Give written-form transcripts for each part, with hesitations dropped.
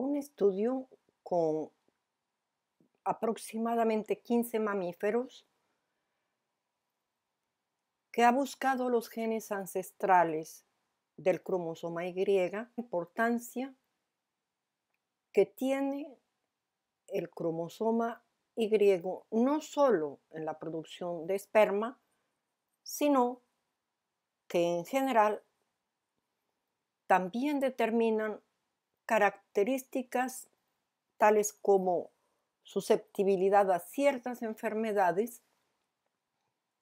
Un estudio con aproximadamente 15 mamíferos que ha buscado los genes ancestrales del cromosoma Y, la importancia que tiene el cromosoma Y no solo en la producción de esperma, sino que en general también determinan características tales como susceptibilidad a ciertas enfermedades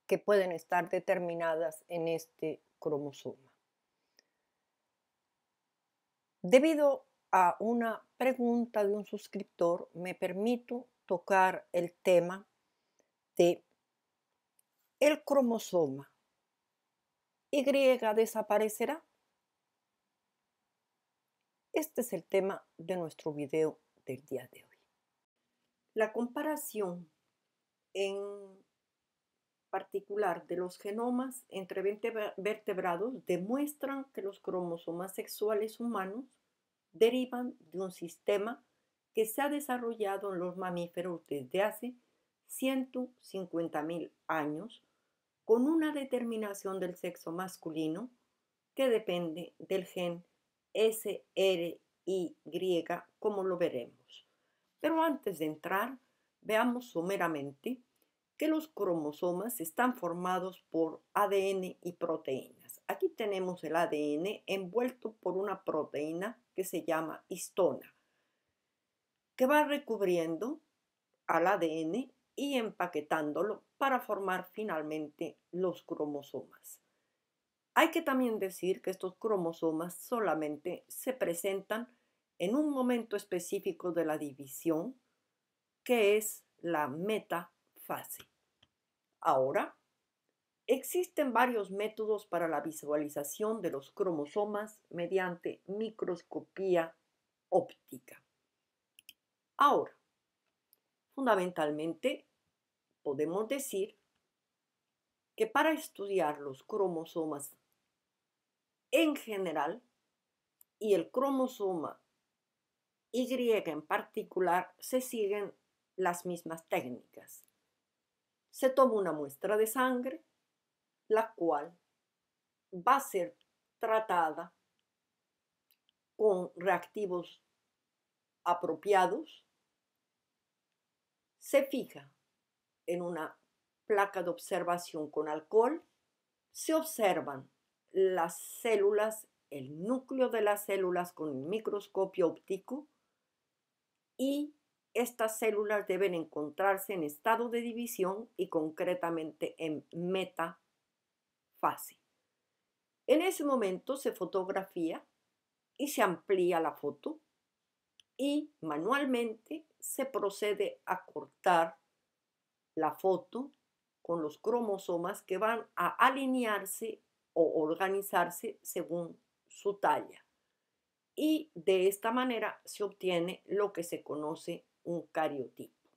que pueden estar determinadas en este cromosoma. Debido a una pregunta de un suscriptor, me permito tocar el tema de ¿el cromosoma Y desaparecerá? Este es el tema de nuestro video del día de hoy. La comparación en particular de los genomas entre vertebrados demuestran que los cromosomas sexuales humanos derivan de un sistema que se ha desarrollado en los mamíferos desde hace 150.000 años con una determinación del sexo masculino que depende del gen SRY, como lo veremos. Pero antes de entrar, veamos someramente que los cromosomas están formados por ADN y proteínas. Aquí tenemos el ADN envuelto por una proteína que se llama histona, que va recubriendo al ADN y empaquetándolo para formar finalmente los cromosomas. Hay que también decir que estos cromosomas solamente se presentan en un momento específico de la división, que es la metafase. Ahora, existen varios métodos para la visualización de los cromosomas mediante microscopía óptica. Ahora, fundamentalmente, podemos decir que para estudiar los cromosomas en general y el cromosoma Y en particular, se siguen las mismas técnicas. Se toma una muestra de sangre, la cual va a ser tratada con reactivos apropiados, se fija en una placa de observación con alcohol, se observan las células, el núcleo de las células con el microscopio óptico y estas células deben encontrarse en estado de división y concretamente en metafase. En ese momento se fotografía y se amplía la foto y manualmente se procede a cortar la foto con los cromosomas que van a alinearse o organizarse según su talla. Y de esta manera se obtiene lo que se conoce un cariotipo.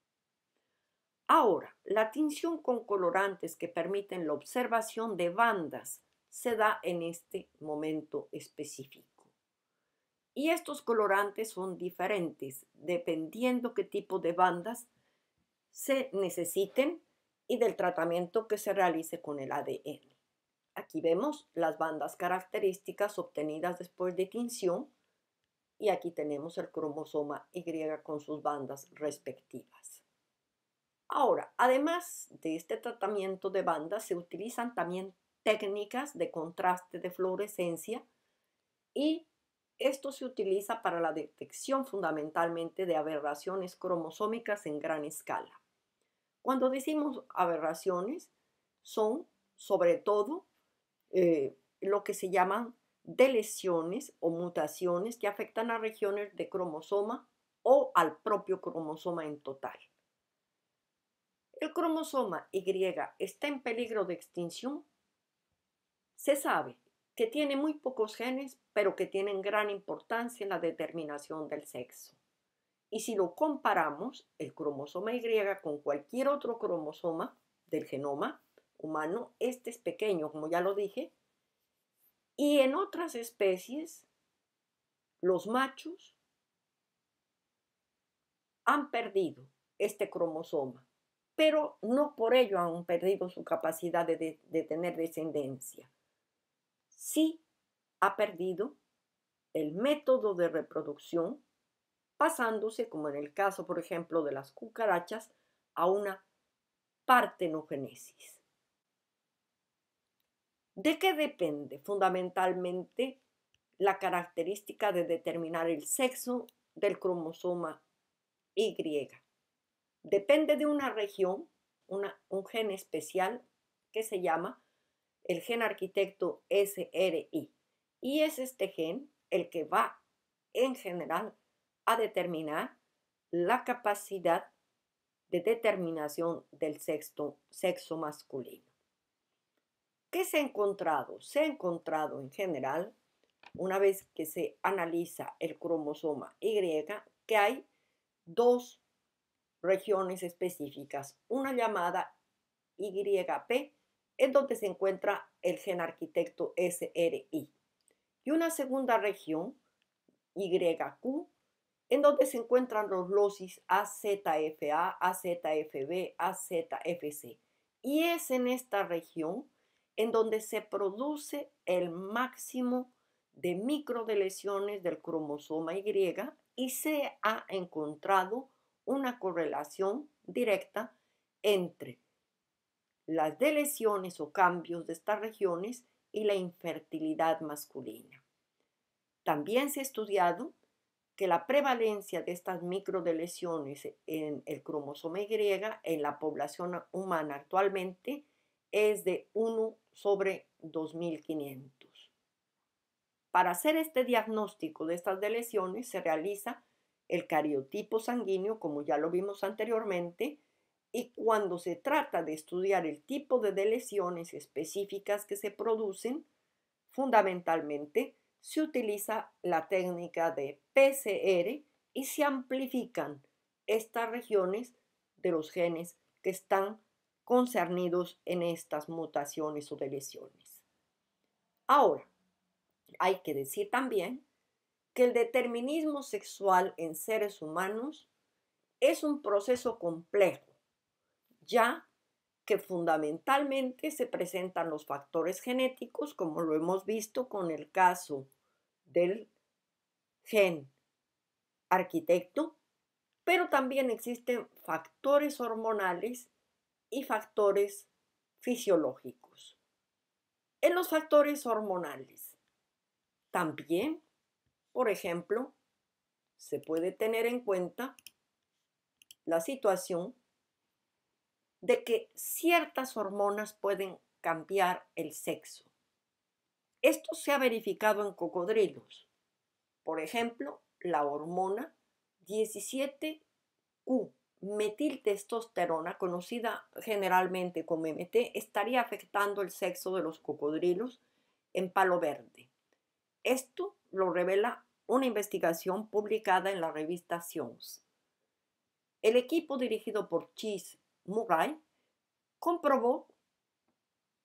Ahora, la tinción con colorantes que permiten la observación de bandas se da en este momento específico. Y estos colorantes son diferentes dependiendo qué tipo de bandas se necesiten y del tratamiento que se realice con el ADN. Aquí vemos las bandas características obtenidas después de tinción y aquí tenemos el cromosoma Y con sus bandas respectivas. Ahora, además de este tratamiento de bandas, se utilizan también técnicas de contraste de fluorescencia y esto se utiliza para la detección fundamentalmente de aberraciones cromosómicas en gran escala. Cuando decimos aberraciones, son sobre todo lo que se llaman deleciones o mutaciones que afectan a regiones de cromosoma o al propio cromosoma en total. ¿El cromosoma Y está en peligro de extinción? Se sabe que tiene muy pocos genes, pero que tienen gran importancia en la determinación del sexo. Y si lo comparamos, el cromosoma Y con cualquier otro cromosoma del genoma humano, este es pequeño, como ya lo dije, y en otras especies, los machos han perdido este cromosoma, pero no por ello han perdido su capacidad de tener descendencia. Sí ha perdido el método de reproducción, pasándose, como en el caso, por ejemplo, de las cucarachas, a una partenogénesis. ¿De qué depende fundamentalmente la característica de determinar el sexo del cromosoma Y? Depende de una región, un gen especial que se llama el gen arquitecto SRI. Y es este gen el que va, en general, a determinar la capacidad de determinación del sexo masculino. ¿Qué se ha encontrado? Se ha encontrado en general, una vez que se analiza el cromosoma Y, que hay dos regiones específicas, una llamada YP, en donde se encuentra el gen arquitecto SRI, y una segunda región, YQ, en donde se encuentran los locis AZFA, AZFB, AZFC. Y es en esta región en donde se produce el máximo de microdeleciones del cromosoma Y y se ha encontrado una correlación directa entre las deleciones o cambios de estas regiones y la infertilidad masculina. También se ha estudiado que la prevalencia de estas microdeleciones en el cromosoma Y en la población humana actualmente es de 1 sobre 2500. Para hacer este diagnóstico de estas deleciones se realiza el cariotipo sanguíneo, como ya lo vimos anteriormente, y cuando se trata de estudiar el tipo de deleciones específicas que se producen, fundamentalmente se utiliza la técnica de PCR y se amplifican estas regiones de los genes que están concernidos en estas mutaciones o deleciones. Ahora, hay que decir también que el determinismo sexual en seres humanos es un proceso complejo, ya que fundamentalmente se presentan los factores genéticos, como lo hemos visto con el caso del gen arquitecto, pero también existen factores hormonales y factores fisiológicos. En los factores hormonales, también, por ejemplo, se puede tener en cuenta la situación de que ciertas hormonas pueden cambiar el sexo. Esto se ha verificado en cocodrilos. Por ejemplo, la hormona 17Q metiltestosterona, conocida generalmente como MT, estaría afectando el sexo de los cocodrilos en Palo Verde. Esto lo revela una investigación publicada en la revista Science. El equipo dirigido por Chase Murray comprobó,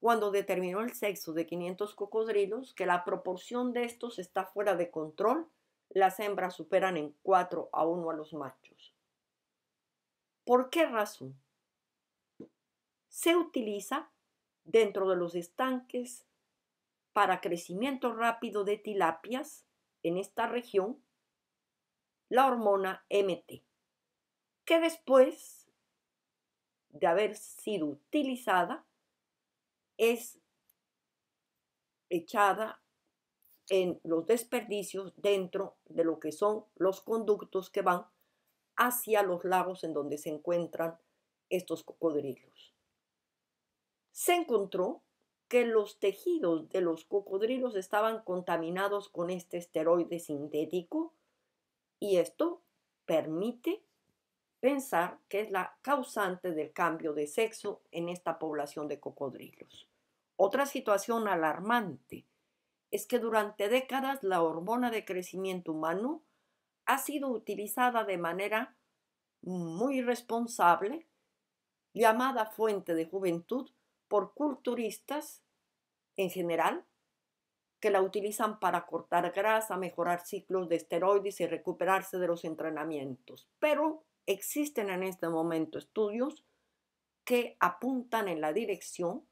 cuando determinó el sexo de 500 cocodrilos, que la proporción de estos está fuera de control. Las hembras superan en 4-1 a los machos. ¿Por qué razón? Se utiliza dentro de los estanques para crecimiento rápido de tilapias en esta región la hormona MT, que después de haber sido utilizada es echada en los desperdicios dentro de lo que son los conductos que van hacia los lagos en donde se encuentran estos cocodrilos. Se encontró que los tejidos de los cocodrilos estaban contaminados con este esteroide sintético y esto permite pensar que es la causante del cambio de sexo en esta población de cocodrilos. Otra situación alarmante es que durante décadas la hormona de crecimiento humano ha sido utilizada de manera muy irresponsable, llamada fuente de juventud por culturistas en general, que la utilizan para cortar grasa, mejorar ciclos de esteroides y recuperarse de los entrenamientos. Pero existen en este momento estudios que apuntan en la dirección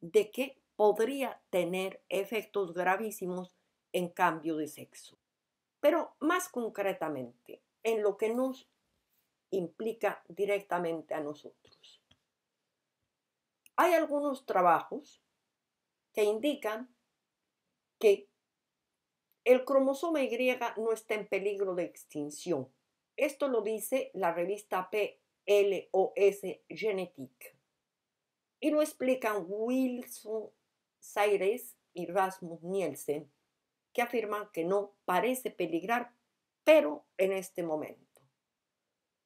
de que podría tener efectos gravísimos en cambio de sexo. Pero más concretamente, en lo que nos implica directamente a nosotros. Hay algunos trabajos que indican que el cromosoma Y no está en peligro de extinción. Esto lo dice la revista PLOS Genetic. Y lo explican Wilson Sayres y Rasmus Nielsen, que afirman que no parece peligrar, pero en este momento.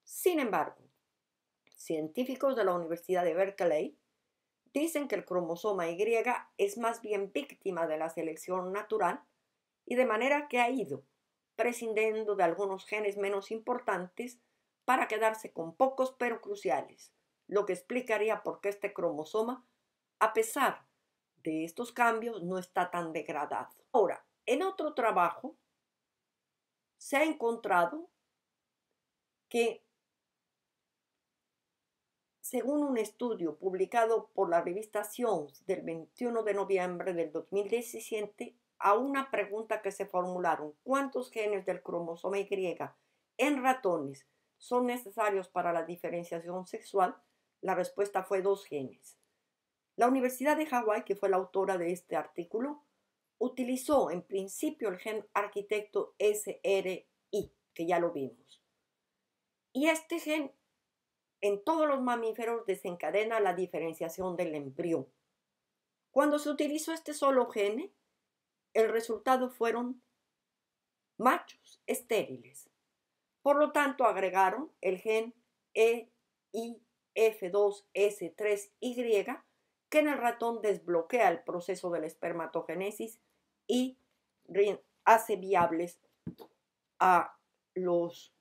Sin embargo, científicos de la Universidad de Berkeley dicen que el cromosoma Y es más bien víctima de la selección natural y de manera que ha ido prescindiendo de algunos genes menos importantes para quedarse con pocos pero cruciales, lo que explicaría por qué este cromosoma, a pesar de estos cambios, no está tan degradado. Ahora, en otro trabajo se ha encontrado que, según un estudio publicado por la revista Science del 21 de noviembre del 2017, a una pregunta que se formularon: ¿cuántos genes del cromosoma Y en ratones son necesarios para la diferenciación sexual? La respuesta fue 2 genes. La Universidad de Hawái, que fue la autora de este artículo, utilizó en principio el gen arquitecto SRI, que ya lo vimos. Y este gen en todos los mamíferos desencadena la diferenciación del embrión. Cuando se utilizó este solo gen, el resultado fueron machos estériles. Por lo tanto, agregaron el gen EIF2S3Y, que en el ratón desbloquea el proceso de la espermatogénesis y hace viables a los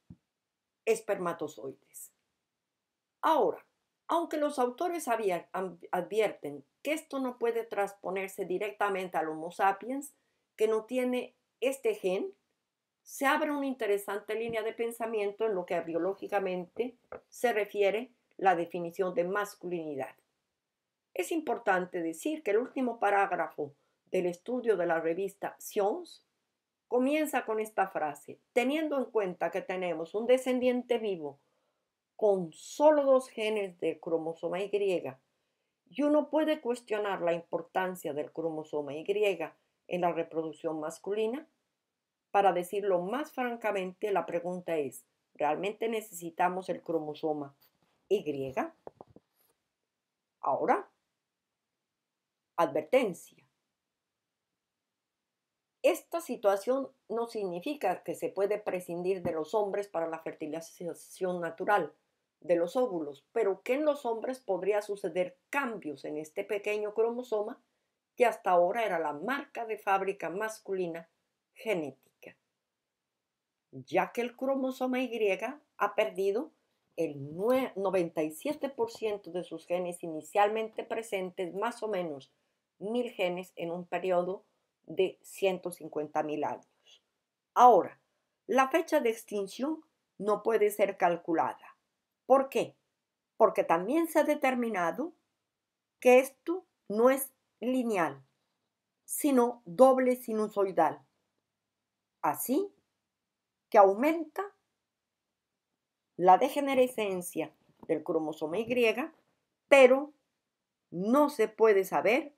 espermatozoides. Ahora, aunque los autores advierten que esto no puede transponerse directamente al Homo sapiens, que no tiene este gen, se abre una interesante línea de pensamiento en lo que biológicamente se refiere la definición de masculinidad. Es importante decir que el último parágrafo del estudio de la revista Science comienza con esta frase: teniendo en cuenta que tenemos un descendiente vivo con solo 2 genes del cromosoma Y, y uno puede cuestionar la importancia del cromosoma Y en la reproducción masculina. Para decirlo más francamente, la pregunta es: ¿realmente necesitamos el cromosoma Y? Ahora, advertencia. Esta situación no significa que se puede prescindir de los hombres para la fertilización natural de los óvulos, pero que en los hombres podría suceder cambios en este pequeño cromosoma que hasta ahora era la marca de fábrica masculina genética, ya que el cromosoma Y ha perdido el 97% de sus genes inicialmente presentes, más o menos 1000 genes en un periodo de 150.000 años. Ahora, la fecha de extinción no puede ser calculada. ¿Por qué? Porque también se ha determinado que esto no es lineal, sino doble sinusoidal. Así que aumenta la degenerescencia del cromosoma Y, pero no se puede saber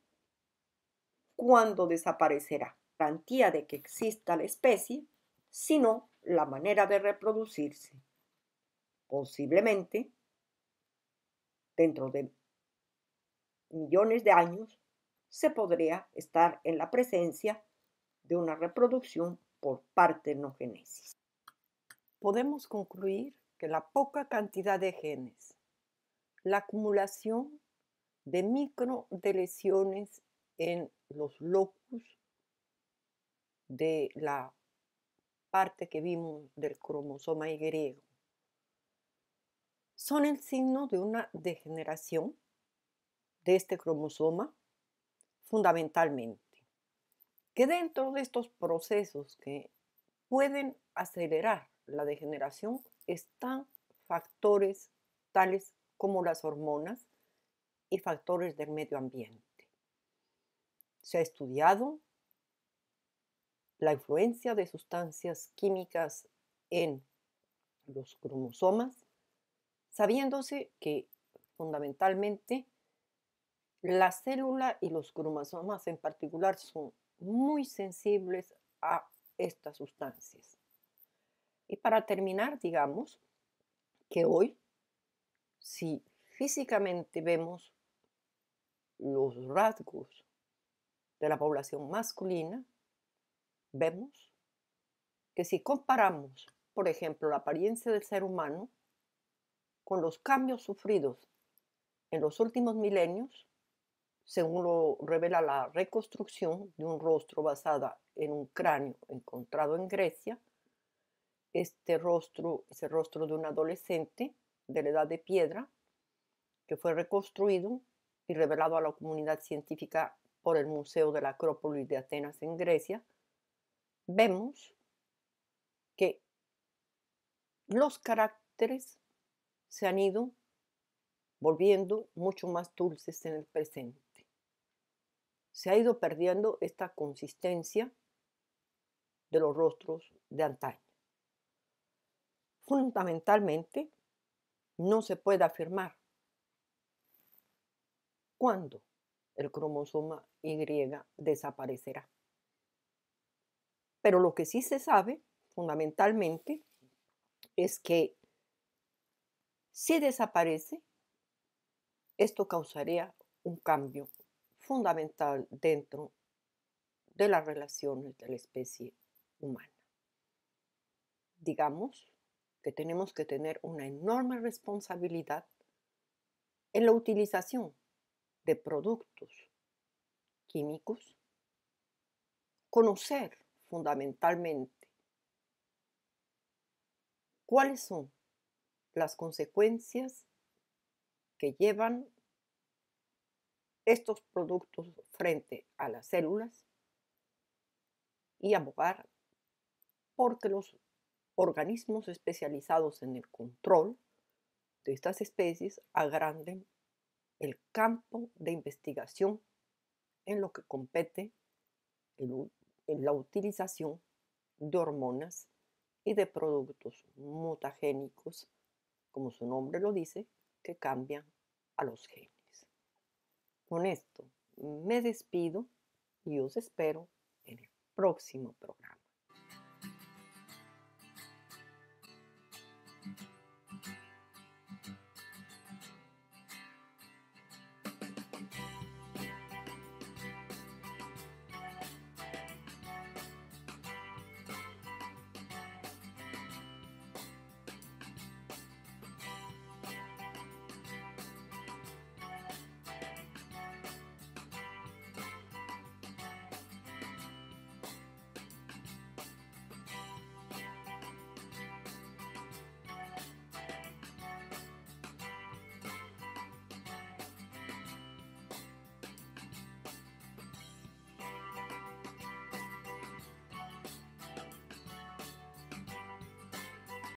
cuándo desaparecerá. Garantía de que exista la especie, sino la manera de reproducirse. Posiblemente, dentro de millones de años, se podría estar en la presencia de una reproducción por partenogénesis. Podemos concluir que la poca cantidad de genes, la acumulación de microdeleciones en los locus de la parte que vimos del cromosoma Y, son el signo de una degeneración de este cromosoma, fundamentalmente, que dentro de estos procesos que pueden acelerar la degeneración están factores tales como las hormonas y factores del medio ambiente. Se ha estudiado la influencia de sustancias químicas en los cromosomas, sabiéndose que fundamentalmente la célula y los cromosomas en particular son muy sensibles a estas sustancias. Y para terminar, digamos que hoy, si físicamente vemos los rasgos de la población masculina, vemos que si comparamos, por ejemplo, la apariencia del ser humano con los cambios sufridos en los últimos milenios, según lo revela la reconstrucción de un rostro basada en un cráneo encontrado en Grecia, este rostro es el rostro de un adolescente de la edad de piedra que fue reconstruido y revelado a la comunidad científica por el Museo de la Acrópolis de Atenas en Grecia. Vemos que los caracteres se han ido volviendo mucho más dulces en el presente. Se ha ido perdiendo esta consistencia de los rostros de antaño. Fundamentalmente, no se puede afirmar cuándo el cromosoma Y desaparecerá. Pero lo que sí se sabe, fundamentalmente, es que si desaparece, esto causaría un cambio fundamental dentro de las relaciones de la especie humana. Digamos que tenemos que tener una enorme responsabilidad en la utilización de productos químicos, conocer fundamentalmente cuáles son las consecuencias que llevan estos productos frente a las células y abogar porque los organismos especializados en el control de estas especies agranden el campo de investigación en lo que compete en la utilización de hormonas y de productos mutagénicos, como su nombre lo dice, que cambian a los genes. Con esto me despido y os espero en el próximo programa.